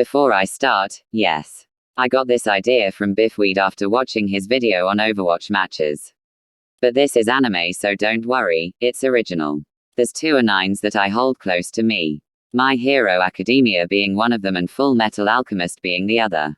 Before I start, yes. I got this idea from Biffweed after watching his video on Overwatch matches. But this is anime, so don't worry, it's original. There's two anines that I hold close to me. My Hero Academia being one of them and Full Metal Alchemist being the other.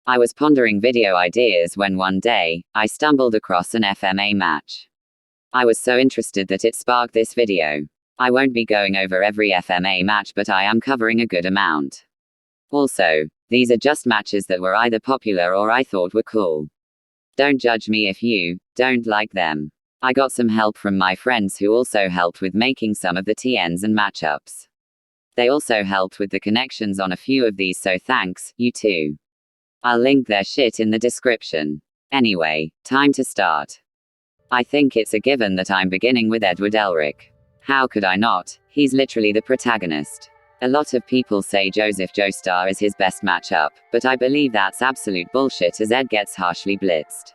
I was pondering video ideas when one day, I stumbled across an FMA match. I was so interested that it sparked this video. I won't be going over every FMA match, but I am covering a good amount. Also, these are just matches that were either popular or I thought were cool. Don't judge me if you don't like them. I got some help from my friends who also helped with making some of the TNs and matchups. They also helped with the connections on a few of these, so thanks, you too. I'll link their shit in the description. Anyway, time to start. I think it's a given that I'm beginning with Edward Elric. How could I not? He's literally the protagonist. A lot of people say Joseph Joestar is his best matchup, but I believe that's absolute bullshit as Ed gets harshly blitzed.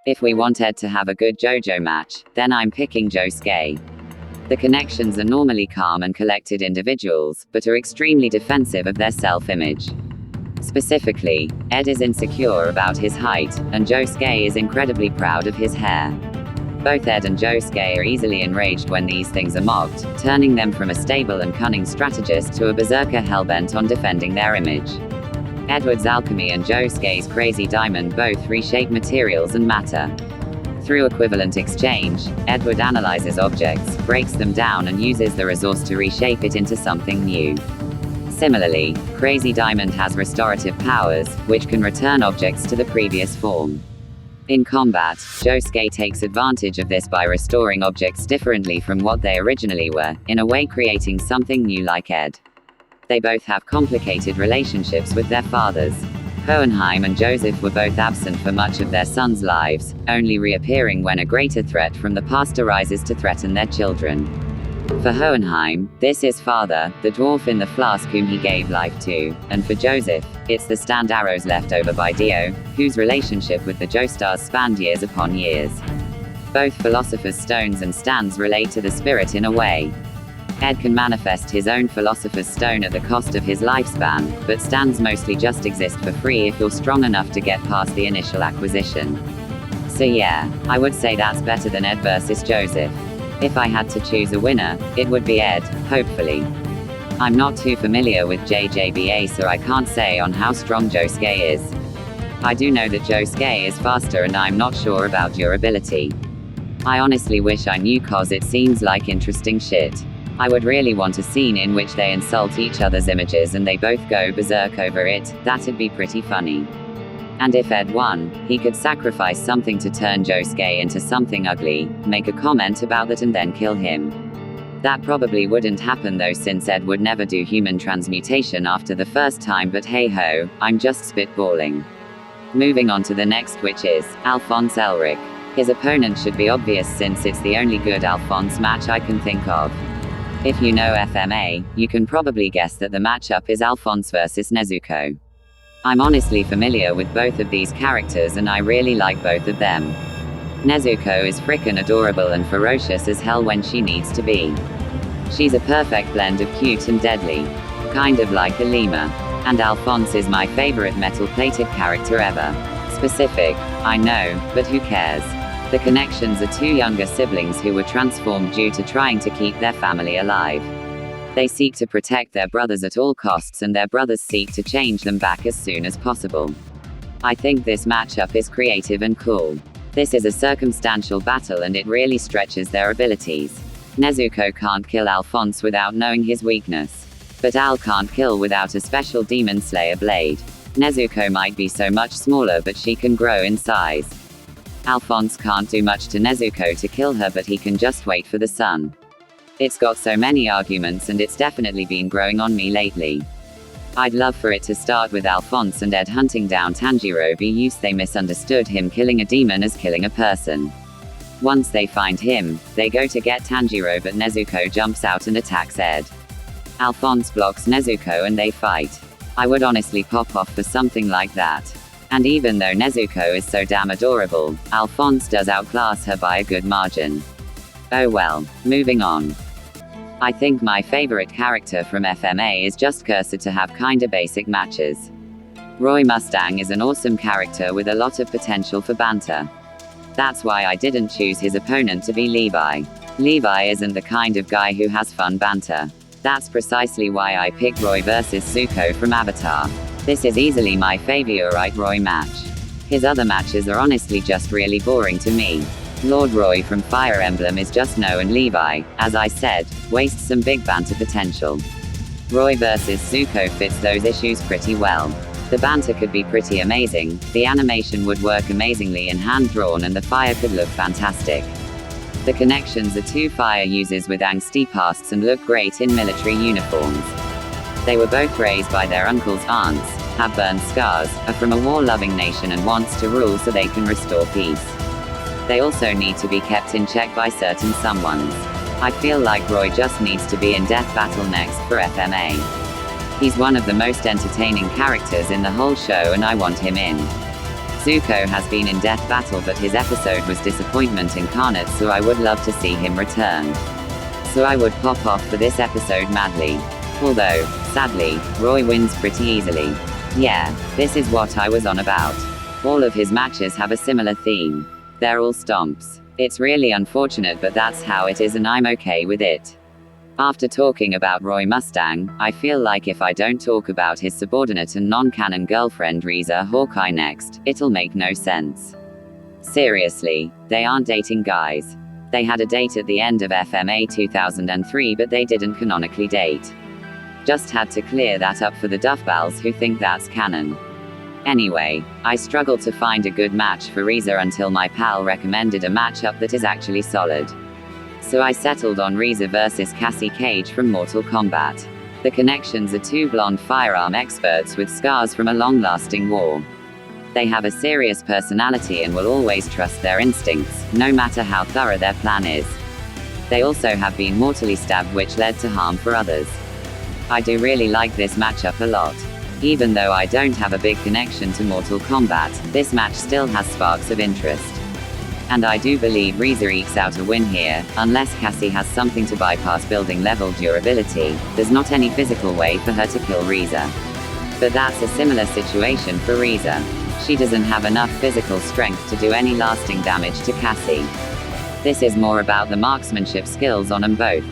If we want Ed to have a good JoJo match, then I'm picking Josuke. The connections are normally calm and collected individuals, but are extremely defensive of their self-image. Specifically, Ed is insecure about his height, and Josuke is incredibly proud of his hair. Both Ed and Josuke are easily enraged when these things are mocked, turning them from a stable and cunning strategist to a berserker hellbent on defending their image. Edward's alchemy and Josuke's crazy diamond both reshape materials and matter. Through equivalent exchange, Edward analyzes objects, breaks them down and uses the resource to reshape it into something new. Similarly, Crazy Diamond has restorative powers, which can return objects to the previous form. In combat, Josuke takes advantage of this by restoring objects differently from what they originally were, in a way creating something new like Ed. They both have complicated relationships with their fathers. Hohenheim and Joseph were both absent for much of their sons' lives, only reappearing when a greater threat from the past arises to threaten their children. For Hohenheim, this is father, the dwarf in the flask whom he gave life to, and for Joseph, it's the stand arrows left over by Dio, whose relationship with the Joestars spanned years upon years. Both Philosopher's Stones and stands relate to the spirit in a way. Ed can manifest his own Philosopher's Stone at the cost of his lifespan, but stands mostly just exist for free if you're strong enough to get past the initial acquisition. So yeah, I would say that's better than Ed versus Joseph. If I had to choose a winner, it would be Ed, hopefully. I'm not too familiar with JJBA, so I can't say on how strong Josuke is. I do know that Josuke is faster and I'm not sure about durability. I honestly wish I knew, cause it seems like interesting shit. I would really want a scene in which they insult each other's images and they both go berserk over it, that'd be pretty funny. And if Ed won, he could sacrifice something to turn Josuke into something ugly, make a comment about that and then kill him. That probably wouldn't happen though, since Ed would never do human transmutation after the first time, but hey ho, I'm just spitballing. Moving on to the next, which is Alphonse Elric. His opponent should be obvious since it's the only good Alphonse match I can think of. If you know FMA, you can probably guess that the matchup is Alphonse versus Nezuko. I'm honestly familiar with both of these characters and I really like both of them. Nezuko is frickin' adorable and ferocious as hell when she needs to be. She's a perfect blend of cute and deadly. Kind of like a lemur. And Alphonse is my favorite metal-plated character ever. Specific, I know, but who cares? The connections are two younger siblings who were transformed due to trying to keep their family alive. They seek to protect their brothers at all costs and their brothers seek to change them back as soon as possible. I think this matchup is creative and cool. This is a circumstantial battle and it really stretches their abilities. Nezuko can't kill Alphonse without knowing his weakness. But Al can't kill without a special Demon Slayer blade. Nezuko might be so much smaller but she can grow in size. Alphonse can't do much to Nezuko to kill her, but he can just wait for the sun. It's got so many arguments and it's definitely been growing on me lately. I'd love for it to start with Alphonse and Ed hunting down Tanjiro because they misunderstood him killing a demon as killing a person. Once they find him, they go to get Tanjiro, but Nezuko jumps out and attacks Ed. Alphonse blocks Nezuko and they fight. I would honestly pop off for something like that. And even though Nezuko is so damn adorable, Alphonse does outclass her by a good margin. Oh well, moving on. I think my favorite character from FMA is just cursed to have kinda basic matches. Roy Mustang is an awesome character with a lot of potential for banter. That's why I didn't choose his opponent to be Levi. Levi isn't the kind of guy who has fun banter. That's precisely why I picked Roy versus Zuko from Avatar. This is easily my favorite Roy match. His other matches are honestly just really boring to me. Lord Roy from Fire Emblem is just no, and Levi, as I said, wastes some big banter potential. Roy versus Zuko fits those issues pretty well. The banter could be pretty amazing, the animation would work amazingly in hand-drawn, and the fire could look fantastic. The connections are two fire users with angsty pasts and look great in military uniforms. They were both raised by their uncles, aunts, have burned scars, are from a war-loving nation and wants to rule so they can restore peace. They also need to be kept in check by certain someones. I feel like Roy just needs to be in Death Battle next for FMA. He's one of the most entertaining characters in the whole show and I want him in. Zuko has been in Death Battle, but his episode was disappointment incarnate, so I would love to see him return. So I would pop off for this episode madly. Although, sadly, Roy wins pretty easily. Yeah, this is what I was on about. All of his matches have a similar theme. They're all stomps. It's really unfortunate, but that's how it is and I'm okay with it. After talking about Roy Mustang, I feel like if I don't talk about his subordinate and non-canon girlfriend Reza Hawkeye next, it'll make no sense. Seriously, they aren't dating, guys. They had a date at the end of FMA 2003, but they didn't canonically date. Just had to clear that up for the Duffballs who think that's canon. Anyway, I struggled to find a good match for Reza until my pal recommended a matchup that is actually solid. So I settled on Reza versus Cassie Cage from Mortal Kombat. The connections are two blonde firearm experts with scars from a long-lasting war. They have a serious personality and will always trust their instincts, no matter how thorough their plan is. They also have been mortally stabbed, which led to harm for others. I do really like this matchup a lot. Even though I don't have a big connection to Mortal Kombat, this match still has sparks of interest. And I do believe Reza ekes out a win here, unless Cassie has something to bypass building level durability. There's not any physical way for her to kill Reza. But that's a similar situation for Reza. She doesn't have enough physical strength to do any lasting damage to Cassie. This is more about the marksmanship skills on them both.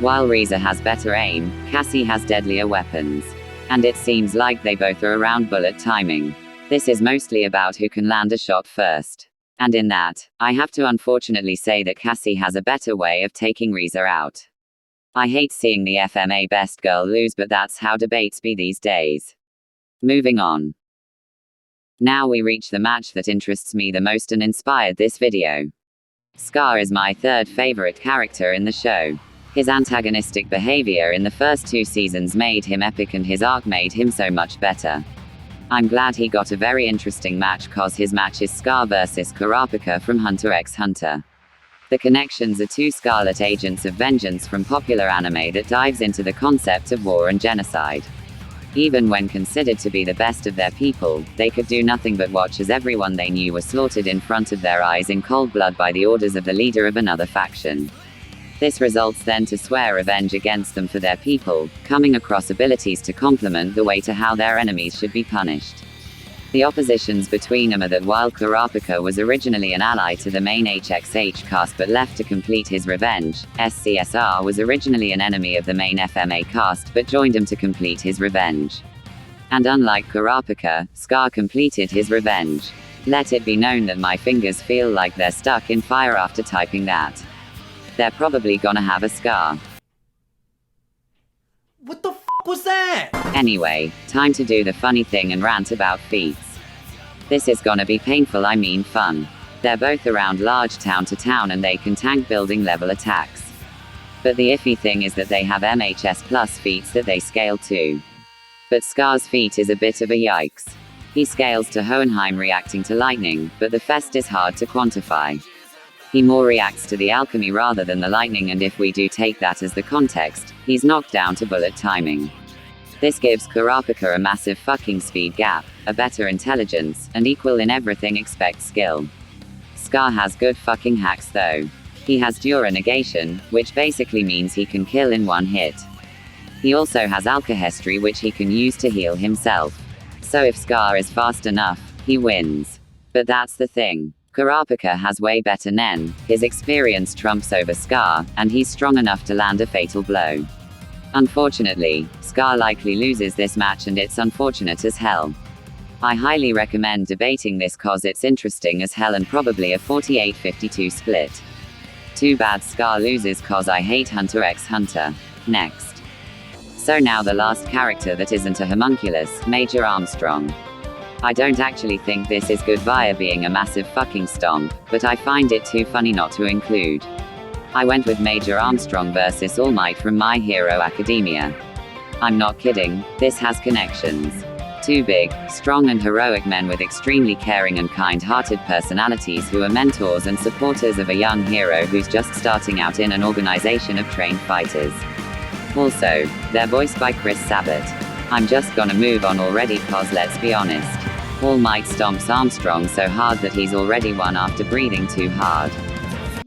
While Reza has better aim, Cassie has deadlier weapons. And it seems like they both are around bullet timing. This is mostly about who can land a shot first. And in that, I have to unfortunately say that Cassie has a better way of taking Reza out. I hate seeing the FMA best girl lose, but that's how debates be these days. Moving on. Now we reach the match that interests me the most and inspired this video. Scar is my third favorite character in the show. His antagonistic behavior in the first 2 seasons made him epic, and his arc made him so much better. I'm glad he got a very interesting match, cause his match is Scar versus Kurapika from Hunter x Hunter. The connections are 2 Scarlet agents of vengeance from popular anime that dives into the concept of war and genocide. Even when considered to be the best of their people, they could do nothing but watch as everyone they knew was slaughtered in front of their eyes in cold blood by the orders of the leader of another faction. This results then to swear revenge against them for their people, coming across abilities to complement the way to how their enemies should be punished. The oppositions between them are that while Kurapika was originally an ally to the main HXH cast but left to complete his revenge, SCSR was originally an enemy of the main FMA cast but joined him to complete his revenge. And unlike Kurapika, Scar completed his revenge. Let it be known that my fingers feel like they're stuck in fire after typing that. They're probably gonna have a scar. What the f was that? Anyway, time to do the funny thing and rant about feats. This is gonna be painful, I mean fun. They're both around large town to town and they can tank building level attacks. But the iffy thing is that they have MHS plus feats that they scale to. But Scar's feat is a bit of a yikes. He scales to Hohenheim reacting to lightning, but the Fest is hard to quantify. He more reacts to the alchemy rather than the lightning, and if we do take that as the context, he's knocked down to bullet timing. This gives Kurapika a massive fucking speed gap, a better intelligence, and equal in everything except skill. Scar has good fucking hacks though. He has Dura negation, which basically means he can kill in one hit. He also has alkahestry, which he can use to heal himself. So if Scar is fast enough, he wins. But that's the thing. Kurapika has way better Nen, his experience trumps over Scar, and he's strong enough to land a fatal blow. Unfortunately, Scar likely loses this match, and it's unfortunate as hell. I highly recommend debating this cause it's interesting as hell and probably a 48-52 split. Too bad Scar loses cause I hate Hunter x Hunter. Next. So now the last character that isn't a homunculus, Major Armstrong. I don't actually think this is good via being a massive fucking stomp, but I find it too funny not to include. I went with Major Armstrong versus All Might from My Hero Academia. I'm not kidding, this has connections. Two big, strong and heroic men with extremely caring and kind-hearted personalities who are mentors and supporters of a young hero who's just starting out in an organization of trained fighters. Also, they're voiced by Chris Sabat. I'm just gonna move on already cause let's be honest. All Might stomps Armstrong so hard that he's already won after breathing too hard.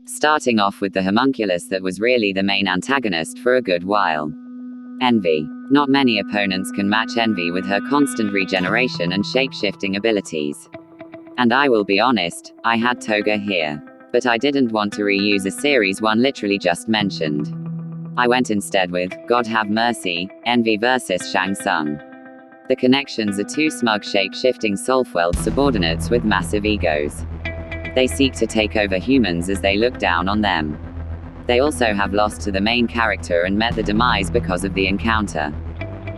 Starting off with the homunculus that was really the main antagonist for a good while. Envy. Not many opponents can match Envy with her constant regeneration and shape-shifting abilities. And I will be honest, I had Toga here. But I didn't want to reuse a series one literally just mentioned. I went instead with, God have mercy, Envy vs Shang Tsung. The connections are two smug shape-shifting Soulfweld subordinates with massive egos. They seek to take over humans as they look down on them. They also have lost to the main character and met the demise because of the encounter.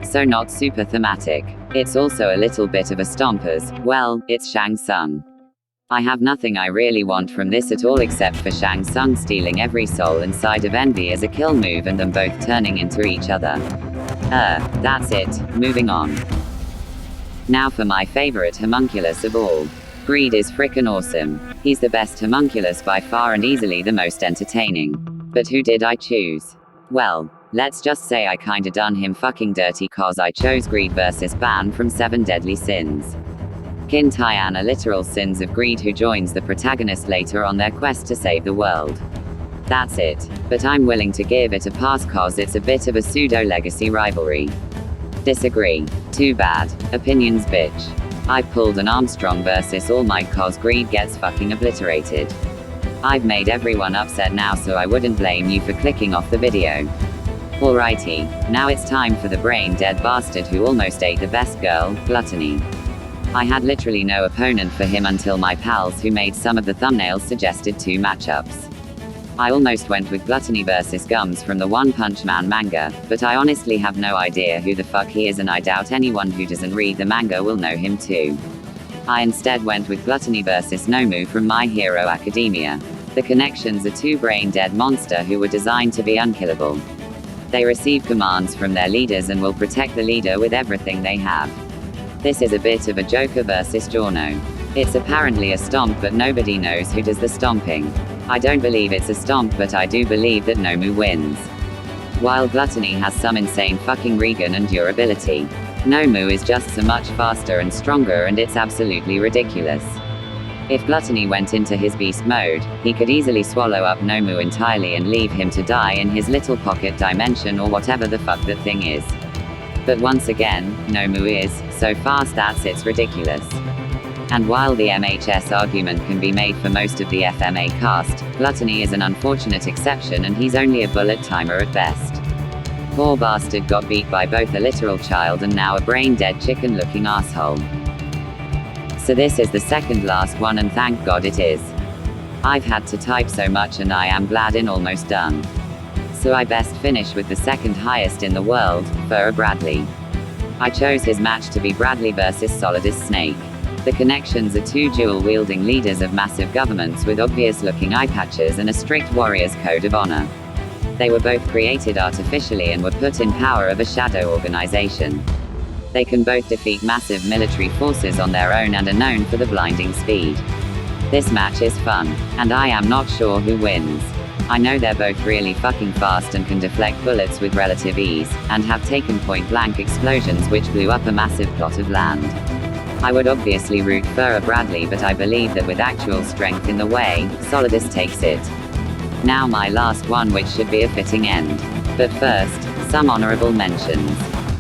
So not super thematic. It's also a little bit of a stompers, well, it's Shang Tsung. I have nothing I really want from this at all except for Shang Tsung stealing every soul inside of Envy as a kill move and them both turning into each other. That's it, moving on. Now for my favorite homunculus of all. Greed is frickin' awesome. He's the best homunculus by far and easily the most entertaining. But who did I choose? Well, let's just say I kinda done him fucking dirty cause I chose Greed versus Ban from 7 Deadly Sins. Kin Tyan are literal sins of greed who joins the protagonist later on their quest to save the world. That's it. But I'm willing to give it a pass cause it's a bit of a pseudo-legacy rivalry. Disagree. Too bad. Opinions bitch. I pulled an Armstrong versus All Might cause Greed gets fucking obliterated. I've made everyone upset now so I wouldn't blame you for clicking off the video. Alrighty, now it's time for the brain dead bastard who almost ate the best girl, Gluttony. I had literally no opponent for him until my pals who made some of the thumbnails suggested two matchups. I almost went with Gluttony versus Gums from the One Punch Man manga, but I honestly have no idea who the fuck he is and I doubt anyone who doesn't read the manga will know him too. I instead went with Gluttony versus Nomu from My Hero Academia. The connections are two brain-dead monster who were designed to be unkillable. They receive commands from their leaders and will protect the leader with everything they have. This is a bit of a Joker versus Giorno. It's apparently a stomp but nobody knows who does the stomping. I don't believe it's a stomp but I do believe that Nomu wins. While Gluttony has some insane fucking regen and durability. Nomu is just so much faster and stronger and it's absolutely ridiculous. If Gluttony went into his beast mode, he could easily swallow up Nomu entirely and leave him to die in his little pocket dimension or whatever the fuck that thing is. But once again, Nomu is so fast that's it's ridiculous. And while the MHS argument can be made for most of the FMA cast, Gluttony is an unfortunate exception and he's only a bullet timer at best. Poor bastard got beat by both a literal child and now a brain-dead chicken-looking asshole. So this is the second last one and thank God it is. I've had to type so much and I am glad in almost done. So I best finish with the second highest in the world, Furra Bradley. I chose his match to be Bradley versus Solidus Snake. The connections are two dual-wielding leaders of massive governments with obvious-looking eye patches and a strict warrior's code of honor. They were both created artificially and were put in power of a shadow organization. They can both defeat massive military forces on their own and are known for the blinding speed. This match is fun, and I am not sure who wins. I know they're both really fucking fast and can deflect bullets with relative ease, and have taken point-blank explosions which blew up a massive plot of land. I would obviously root Furra Bradley but I believe that with actual strength in the way, Solidus takes it. Now my last one, which should be a fitting end. But first, some honorable mentions.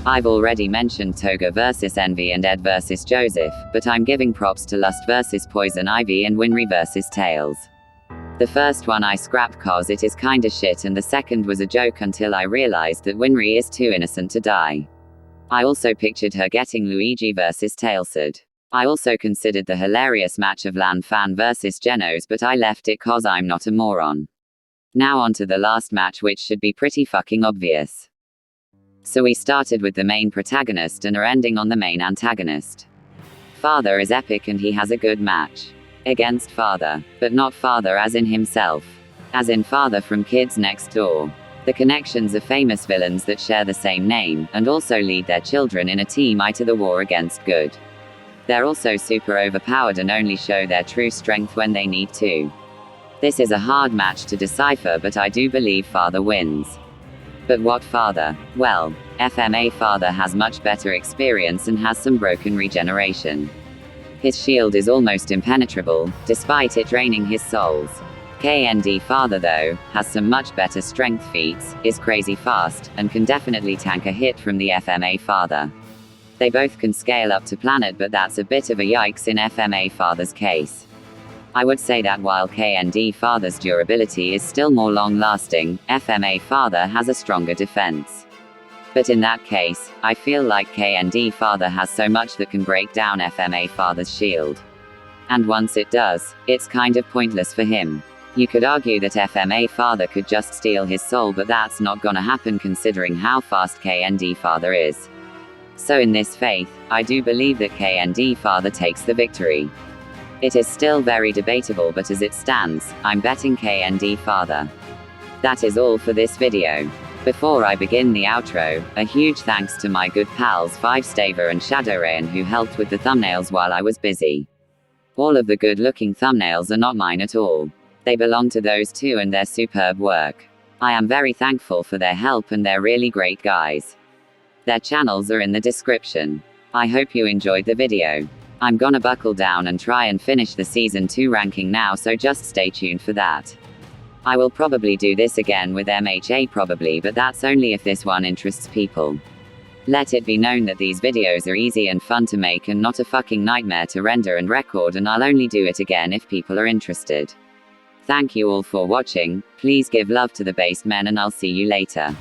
I've already mentioned Toga vs Envy and Ed vs Joseph, but I'm giving props to Lust vs Poison Ivy and Winry vs Tails. The first one I scrapped cause it is kinda shit, and the second was a joke until I realized that Winry is too innocent to die. I also pictured her getting Luigi vs Tailsard. I also considered the hilarious match of Lan Fan vs Genos, but I left it cause I'm not a moron. Now on to the last match, which should be pretty fucking obvious. So we started with the main protagonist and are ending on the main antagonist. Father is epic and he has a good match. Against Father. But not Father as in himself. As in Father from Kids Next Door. The connections are famous villains that share the same name, and also lead their children in a team to the war against good. They're also super overpowered and only show their true strength when they need to. This is a hard match to decipher, but I do believe Father wins. But what Father? Well, FMA Father has much better experience and has some broken regeneration. His shield is almost impenetrable, despite it draining his souls. KND Father though, has some much better strength feats, is crazy fast, and can definitely tank a hit from the FMA Father. They both can scale up to planet, but that's a bit of a yikes in FMA Father's case. I would say that while KND Father's durability is still more long-lasting, FMA Father has a stronger defense. But in that case, I feel like KND Father has so much that can break down FMA Father's shield. And once it does, it's kind of pointless for him. You could argue that FMA Father could just steal his soul, but that's not gonna happen considering how fast KND Father is. So in this faith, I do believe that KND Father takes the victory. It is still very debatable, but as it stands, I'm betting KND Father. That is all for this video. Before I begin the outro, a huge thanks to my good pals 5Staver and Shadowrayan who helped with the thumbnails while I was busy. All of the good looking thumbnails are not mine at all. They belong to those two and their superb work. I am very thankful for their help and they're really great guys. Their channels are in the description. I hope you enjoyed the video. I'm gonna buckle down and try and finish the Season 2 ranking now, so just stay tuned for that. I will probably do this again with MHA probably, but that's only if this one interests people. Let it be known that these videos are easy and fun to make and not a fucking nightmare to render and record, and I'll only do it again if people are interested. Thank you all for watching, please give love to the based men and I'll see you later.